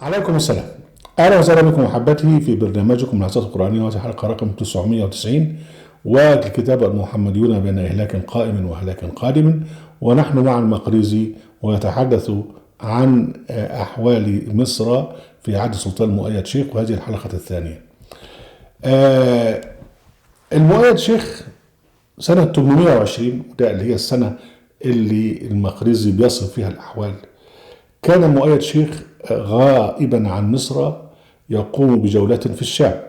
عليكم السلام. أهلا وسهلا بكم أحبتي في برنامجكم العظات القرآنية، وهذه الحلقة رقم 990، والكتاب المحمديون بين إهلاك قائم وهلاك قادم. ونحن مع المقريزي ويتحدث عن أحوال مصر في عهد السلطان المؤيد شيخ، وهذه الحلقة الثانية. المؤيد شيخ سنة 820، وده اللي هي السنة اللي المقريزي بيصف فيها الأحوال. كان المؤيد شيخ غائبا عن مصر يقوم بجولات في الشام.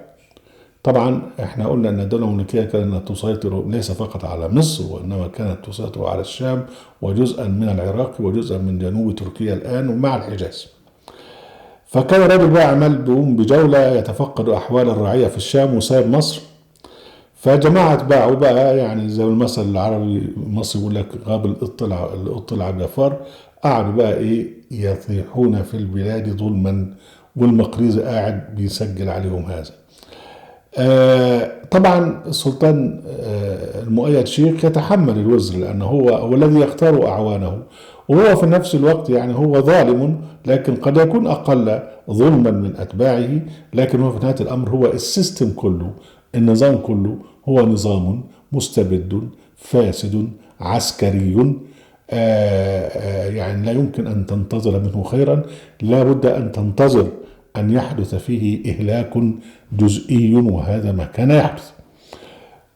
طبعا احنا قلنا ان الدولة المملوكية كانت تسيطر ليس فقط على مصر، وانما كانت تسيطر على الشام وجزءا من العراق وجزءا من جنوب تركيا الان ومع الحجاز. فكان الراجل بقى عمال بيقوم بجولة يتفقد احوال الرعية في الشام وسايب مصر. فجماعة اتباعوا بقى، يعني زي المثل العربي المصري يقول لك غاب القط لعب جفار. قعدوا بقى يطيحون في البلاد ظلما، والمقريزي قاعد بيسجل عليهم هذا. طبعا السلطان المؤيد شيخ يتحمل الوزر، لأنه هو الذي يختار أعوانه، وهو في نفس الوقت يعني هو ظالم، لكن قد يكون أقل ظلما من أتباعه. لكن هو في نهاية الأمر هو السيستم كله، النظام كله هو نظام مستبد فاسد عسكري. يعني لا يمكن أن تنتظر منه خيرا، لا بد أن تنتظر أن يحدث فيه إهلاك جزئي، وهذا ما كان يحدث.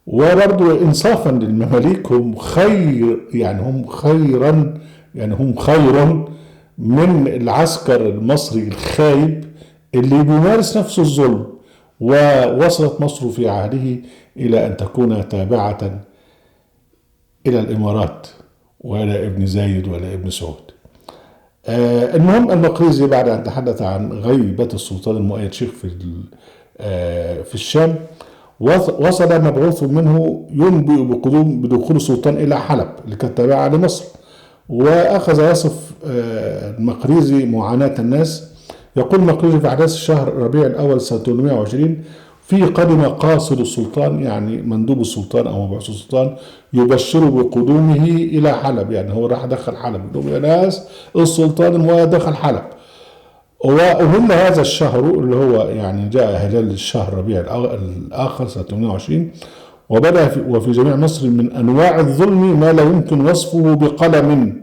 وبرضو إنصافا للمماليك هم خير، يعني هم خيرا، يعني هم خير من العسكر المصري الخايب اللي بيمارس نفس الظلم. ووصلت مصر في عهده إلى أن تكون تابعة إلى الإمارات وإلى ابن زايد وإلى ابن سعود. المهم المقريزي بعد أن تحدث عن غيبة السلطان المؤيد شيخ في الشام، وصل مبعوث منه ينبئ بدخول السلطان إلى حلب اللي كانت تابعة لمصر. وأخذ يصف المقريزي معاناة الناس. يقول المقريزي: في أحداث الشهر ربيع الأول سنة 820 في قدم قاصد السلطان، يعني مندوب السلطان أو مبعوث السلطان، يبشر بقدومه إلى حلب. يعني هو راح دخل حلب، يقول يا ناس السلطان المؤيد دخل حلب. وهم هذا الشهر اللي هو يعني جاء هلال الشهر ربيع الآخر سنة 820، وبدأ وفي جميع مصر من أنواع الظلم ما لا يمكن وصفه بقلم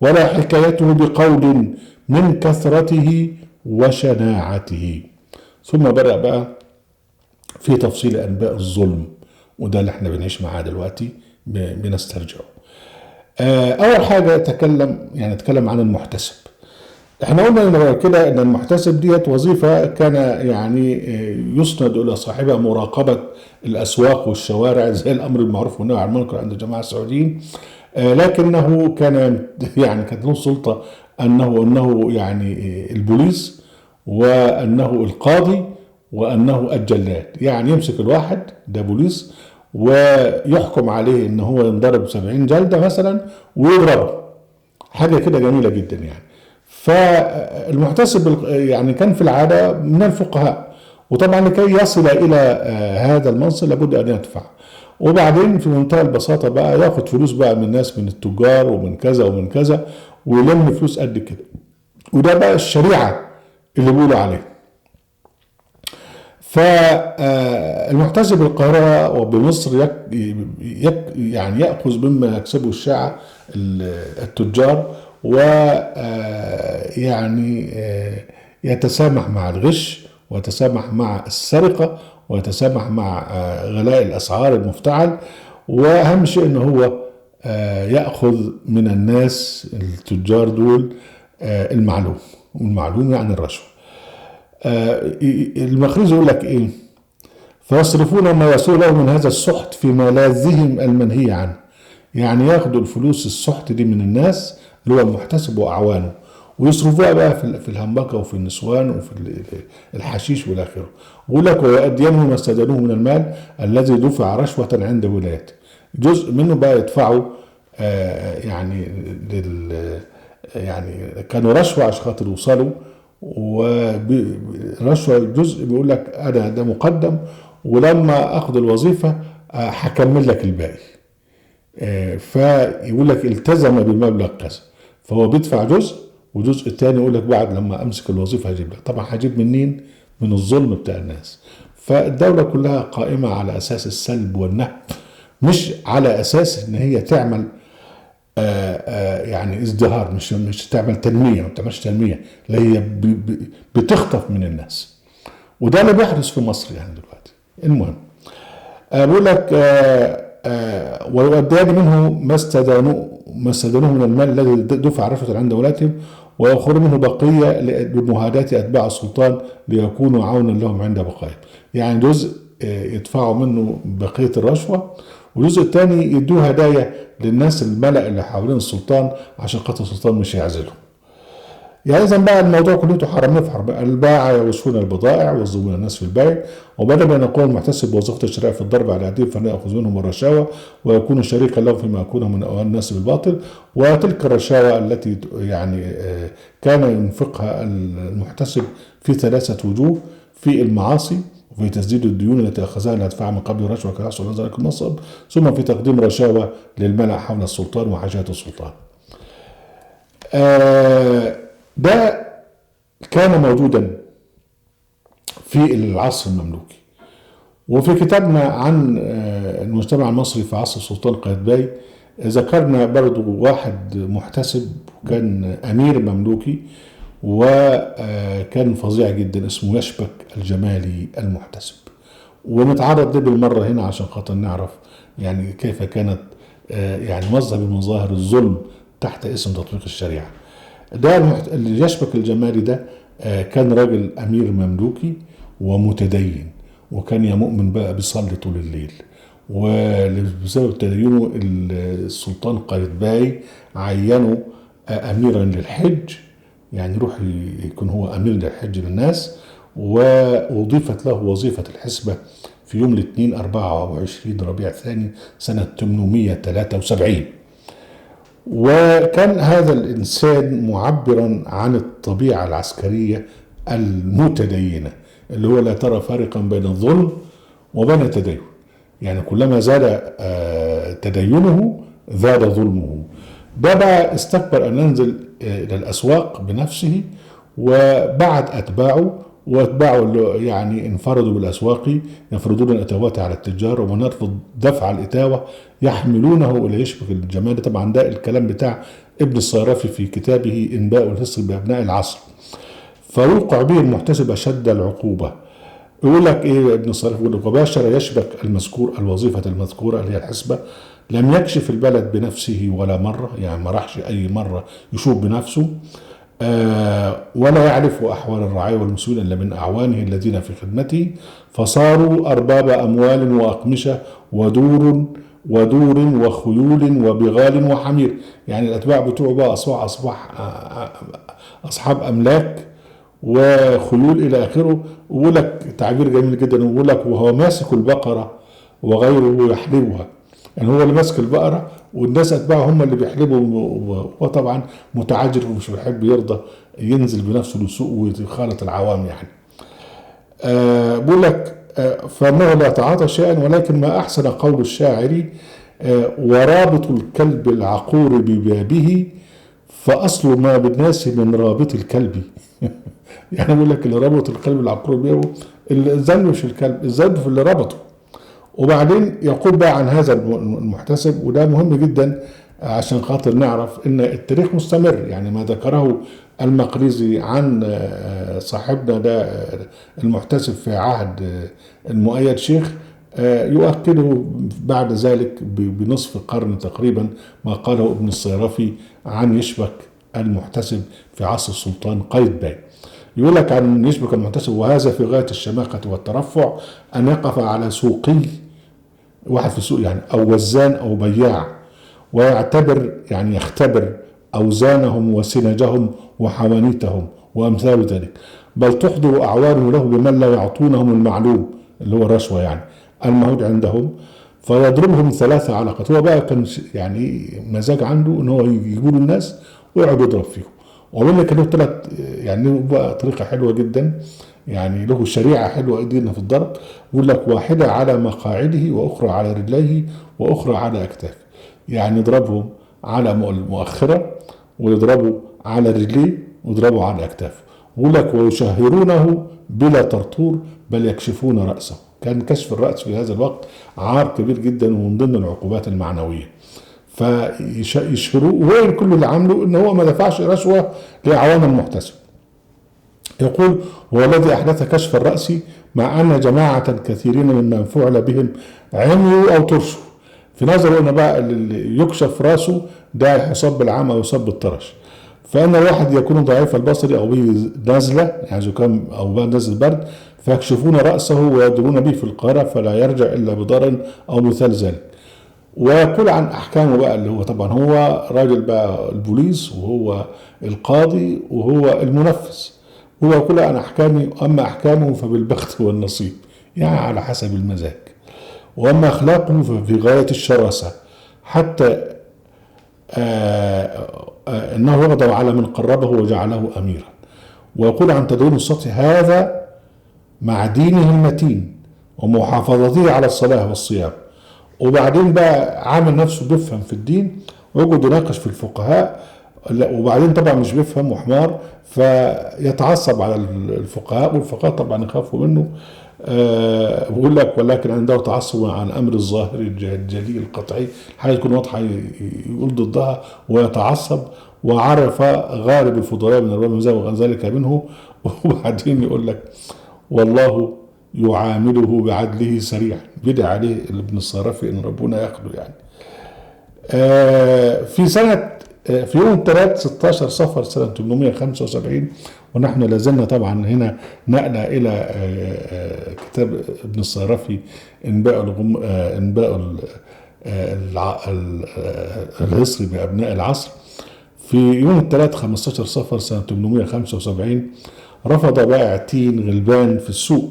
ولا حكايته بقول من كثرته وشناعته. ثم بدأ بقى في تفصيل أنباء الظلم، وده اللي احنا بنعيش معاه دلوقتي بنسترجعه. أول حاجة اتكلم عن المحتسب. احنا قلنا كده ان المحتسب ديت وظيفة كان يعني يسند الى صاحبها مراقبة الاسواق والشوارع، زي الامر المعروف والنهي عن المنكر عند الجماعة السعوديين. لكنه كان يعني كانت له سلطة انه يعني البوليس، وانه القاضي، وانه الجلاد. يعني يمسك الواحد ده بوليس ويحكم عليه ان هو ينضرب 70 جلدة مثلا ويضربه. حاجة كده جميلة جدا يعني. فالمحتسب يعني كان في العادة من الفقهاء، وطبعا لكي يصل إلى هذا المنصب لابد أن يدفع. وبعدين في منتهى البساطة بقى ياخد فلوس بقى من الناس، من التجار ومن كذا ومن كذا، ويلم فلوس قد كده. وده بقى الشريعة اللي بيقولوا عليه. فالمحتسب بالقاهرة وبمصر يعني يأخذ مما يكسبه الشاعة التجار، ويعني يتسامح مع الغش، ويتسامح مع السرقة، ويتسامح مع غلاء الأسعار المفتعل. وأهم شيء أنه هو يأخذ من الناس التجار دول المعلوم، والمعلوم يعني الرشوة. المخرج يقول لك ايه: فيصرفون ما يسوء لهم من هذا السحت في ملاذهم المنهي عنه. يعني ياخدوا الفلوس السحت دي من الناس اللي هو المحتسب واعوانه، ويصرفوها بقى في الهمبكه وفي النسوان وفي الحشيش والى اخره. ويقول لك: ويؤدينه ما استدانوه من المال الذي دفع رشوه عند ولايته. جزء منه بقى يدفعوا يعني يعني كانوا رشوه عشان خاطر يوصلوا، ورشوة جزء بيقول لك أنا ده مقدم، ولما أخذ الوظيفة هكمل لك الباقي. فيقول لك التزم بمبلغ كذا، فهو بيدفع جزء وجزء تاني يقول لك بعد لما امسك الوظيفه هجيب لك. طبعا هجيب منين؟ من الظلم بتاع الناس. فالدوله كلها قائمه على اساس السلب والنهب، مش على اساس ان هي تعمل يعني ازدهار، مش تعمل تنميه، ما بتعملش تنميه، لا هي بتخطف من الناس. وده اللي بيحدث في مصر يعني دلوقتي. المهم بيقول لك ويؤديان منه ما استدانوه من المال الذي دفع رشوة عند دولتهم، ويأخذ منه بقية لمهاداة أتباع السلطان ليكونوا عونا لهم عند بقائهم. يعني جزء يدفعوا منه بقية الرشوة، والجزء الثاني يدوه هدايا للناس الملأ اللي حوالين السلطان عشان خاطر السلطان مش هيعزلهم. يعني اذا بقى الموضوع كله حراميه في حرب. الباعة يوشون البضائع ويظلمون الناس في البيع، وبدل ان يقوم المحتسب بوظيفه الشريعه في الضرب على ايديهم فليأخذ منهم الرشاوى ويكون شريكا لهم فيما يكون من اوان الناس بالباطل. وتلك الرشاوى التي يعني كان ينفقها المحتسب في 3 وجوه: في المعاصي، وفي تسديد الديون التي اخذها ليدفعها من قبل الرشوه كيحصل على ذلك النصب، ثم في تقديم رشاوى للملأ حول السلطان وحاجات السلطان. ده كان موجودا في العصر المملوكي. وفي كتابنا عن المجتمع المصري في عصر السلطان قايتباي ذكرنا برضو واحد محتسب كان أمير مملوكي وكان فظيع جدا اسمه يشبك الجمالي المحتسب، ونتعرض له بالمرة هنا عشان خاطر نعرف يعني كيف كانت يعني مظهر من مظاهر الظلم تحت اسم تطبيق الشريعة. ده اللي يشبك الجمالي ده كان راجل أمير مملوكي ومتدين، وكان يؤمن بقى بيصلي طول الليل، وبسبب تدينه السلطان قايتباي عينه أميرا للحج، يعني يروح يكون هو أمير للحج للناس. وأضيفت له وظيفة الحسبة في يوم الاثنين 24 ربيع الثاني سنة 873. وكان هذا الإنسان معبرا عن الطبيعة العسكرية المتدينة، اللي هو لا ترى فارقا بين الظلم وبين التدين. يعني كلما زاد تدينه زاد ظلمه. ده بقى استكبر أن ينزل إلى الأسواق بنفسه وبعت أتباعه، واتباعه اللي يعني انفردوا بالاسواق يفرضون الاتوات على التجار، ومن يرفض دفع الاتاوه يحملونه الى يشبك الجمال. طبعا ده الكلام بتاع ابن الصيرفي في كتابه انباء الفصل بابناء العصر. فيوقع به المحتسب اشد العقوبه. يقول لك ايه ابن الصيرفي؟ يقول لك وباشر يشبك المذكور الوظيفه المذكوره اللي هي الحسبه، لم يكشف البلد بنفسه ولا مره، يعني ما راحش اي مره يشوف بنفسه، ولا يعرف أحوال الرعاية والمسؤولين إلا من أعوانه الذين في خدمته، فصاروا أرباب أموال وأقمشة ودور وخيول وبغال وحمير. يعني الأتباع بتوعه بقى أصبح أصحاب أملاك وخيول إلى آخره. ويقول لك تعبير جميل جدا، يقول لك وهو ماسك البقرة وغيره يحلبها. يعني هو اللي ماسك البقرة والناس أتباعه هم اللي بيحلبوا، وطبعا متعجل ومش بيحب يرضى ينزل بنفسه للسوق ويخالط العوام يعني. بيقول لك فانه لا يتعاطى شيئا، ولكن ما احسن قول الشاعر ورابط الكلب العقور ببابه فاصل ما بالناس من رابط الكلب. يعني بيقول لك اللي ربط الكلب العقور ببابه الذنب مش الكلب، الذنب في اللي ربطه. وبعدين يقول بقى عن هذا المحتسب، وده مهم جدا عشان خاطر نعرف ان التاريخ مستمر. يعني ما ذكره المقريزي عن صاحبنا ده المحتسب في عهد المؤيد شيخ يؤكده بعد ذلك بنصف قرن تقريبا ما قاله ابن الصيرفي عن يشبك المحتسب في عصر السلطان قايتباي. يقول لك عن يشبك المحتسب وهذا في غاية الشماخة والترفع أن يقف على سوقي، واحد في السوق يعني، أو وزان أو بياع، ويعتبر يعني يختبر أوزانهم وسنجهم وحوانيتهم وأمثال ذلك، بل تحضر أعوانه له بمن لا يعطونهم المعلوم اللي هو الرشوة يعني الموجود عندهم، فيضربهم 3 علقات. هو بقى كان يعني مزاج عنده ان هو يقول الناس ويقعد يضرب فيهم. ومن كان له 3 يعني بقى طريقة حلوة جدا، يعني له شريعة حلوة جدا في الضرب. يقول لك واحدة على مقاعده وأخرى على رجليه وأخرى على أكتافه. يعني يضربهم على مؤخرة ويضربوا على رجليه ويضربه على أكتافه. يقول لك ويشهرونه بلا طرطور بل يكشفون رأسه. كان كشف الرأس في هذا الوقت عار كبير جدا ومن ضمن العقوبات المعنوية. فيشهروه، وهو كل اللي عامله ان هو ما دفعش رشوة لأعوان المحتسب. يقول هو الذي أحدث كشف الرأس مع أن جماعة كثيرين ممن فعل بهم عميوا أو ترشوا. في نظره أن بقى اللي يكشف رأسه ده يصاب بالعمى أو يصاب بالطرش. فإن الواحد يكون ضعيف البصر أو به نزلة يعني زكام أو بقى نزل برد فيكشفون رأسه ويدرون به في القارة فلا يرجع إلا بضر أو مثال ذلك. ويقول عن أحكامه بقى اللي هو طبعا هو راجل بقى البوليس وهو القاضي وهو المنفذ. هو يقول عن أحكامه أما أحكامه فبالبخت والنصيب يعني على حسب المزاج. وأما أخلاقه ففي غاية الشراسة حتى أنه يغضب على من قربه وجعله أميرا. ويقول عن تدوين السطح هذا مع دينه المتين ومحافظته على الصلاة والصيام. وبعدين بقى عامل نفسه بيفهم في الدين ويقعد يناقش في الفقهاء، وبعدين طبعا مش بيفهم وحمار فيتعصب على الفقهاء، والفقهاء طبعا يخافوا منه. بيقول لك ولكن عنده تعصب عن الامر الظاهر الجلي القطعي، حاجه تكون واضحه يقول ضدها ويتعصب. وعرف غالب الفضلاء من الرب وغير ذلك منه. وبعدين يقول لك والله يعامله بعدله سريعا، بدعي عليه ابن الصرافي ان ربنا ياخده يعني. في سنه في يوم 16 صفر سنه 875 ونحن لازلنا طبعا هنا نقله الى كتاب ابن الصرافي انباء الهصري بابناء العصر. في يوم الثلاث 15 صفر سنه 875 رفض بائع تين غلبان في السوق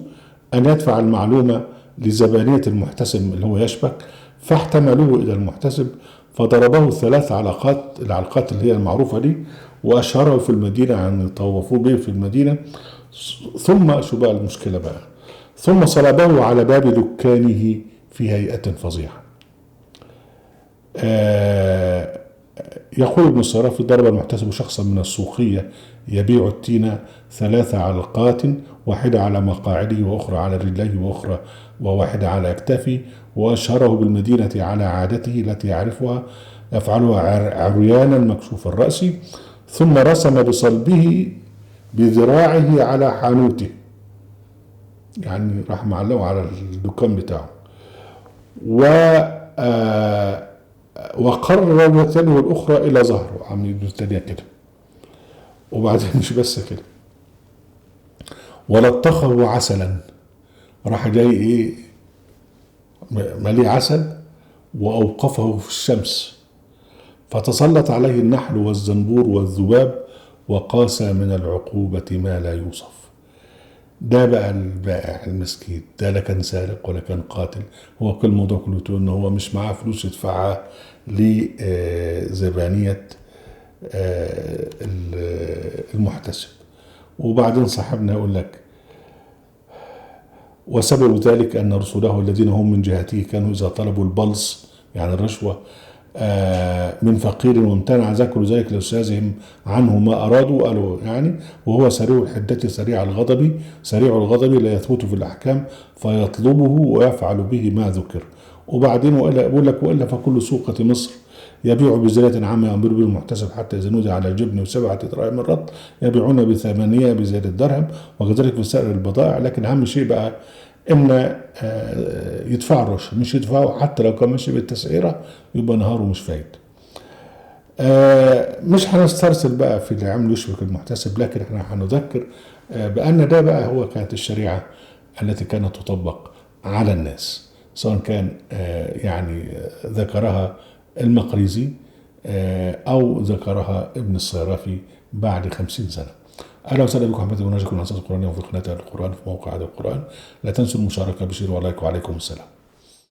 أن يدفع المعلومة لزبانية المحتسب اللي هو يشبك، فاحتملوه إلى المحتسب فضربه 3 علقات، العلقات اللي هي المعروفة دي، وأشهره في المدينة عن طوفوه به في المدينة. ثم شو بقى المشكلة بقى؟ ثم صلبه على باب دكانه في هيئة فظيعة. يقول ابن الصرافي ضرب المحتسب شخصا من السوقية يبيع التين 3 علقات، واحدة على مقاعده وأخرى على رجليه وواحدة على أكتافه، وأشهره بالمدينة على عادته التي يعرفها يفعلها عريانا مكشوف الرأس. ثم رسم بصلبه بذراعه على حانوته، يعني راح معلقه على الدكان بتاعه. وقرر الثانية والأخرى إلى ظهره، عم يدو الثانية كده. وبعدين مش بس كده، ولطخه عسلا، راح جاي ايه مليه عسل وأوقفه في الشمس، فتسلط عليه النحل والزنبور والذباب وقاسى من العقوبة ما لا يوصف. ده بقى البائع المسكين ده لا كان سارق ولا كان قاتل، هو كل موضوع كله ان هو مش معاه فلوس يدفعها لزبانية المحتسب. وبعدين صاحبنا يقول لك وسبب ذلك أن رسوله الذين هم من جهته كانوا إذا طلبوا البلص يعني الرشوة من فقير وامتنع ذكروا ذلك لأستاذهم عنه ما أرادوا قالوا يعني. وهو سريع الحدة سريع الغضب لا يثبت في الأحكام فيطلبه ويفعل به ما ذكر. وبعدين يقول لك وإلا فكل سوقة مصر يبيع بزيادة عما يأمر به المحتسب حتى إذا نودي على الجبن و7 دراهم الرط يبيعون ب8 بزيادة درهم، وكذلك في سائر البضائع. لكن أهم شيء بقى إن يدفعوا الرشوة، مش يدفعوا حتى لو كان ماشي بالتسعيرة يبقى نهاره مش فايد. مش هنسترسل بقى في اللي عمله يشبك المحتسب، لكن احنا هنذكر بأن ده بقى هو كانت الشريعة التي كانت تطبق على الناس، سواء كان يعني ذكرها المقريزي أو ذكرها ابن الصرافي بعد 50 سنة. أهلا وسهلا بكم حبايبي ونرجوكم على أساس القرآن وفي قناة القرآن في موقع هذا القرآن. لا تنسوا المشاركة بشير ولايك، وعليكم السلام.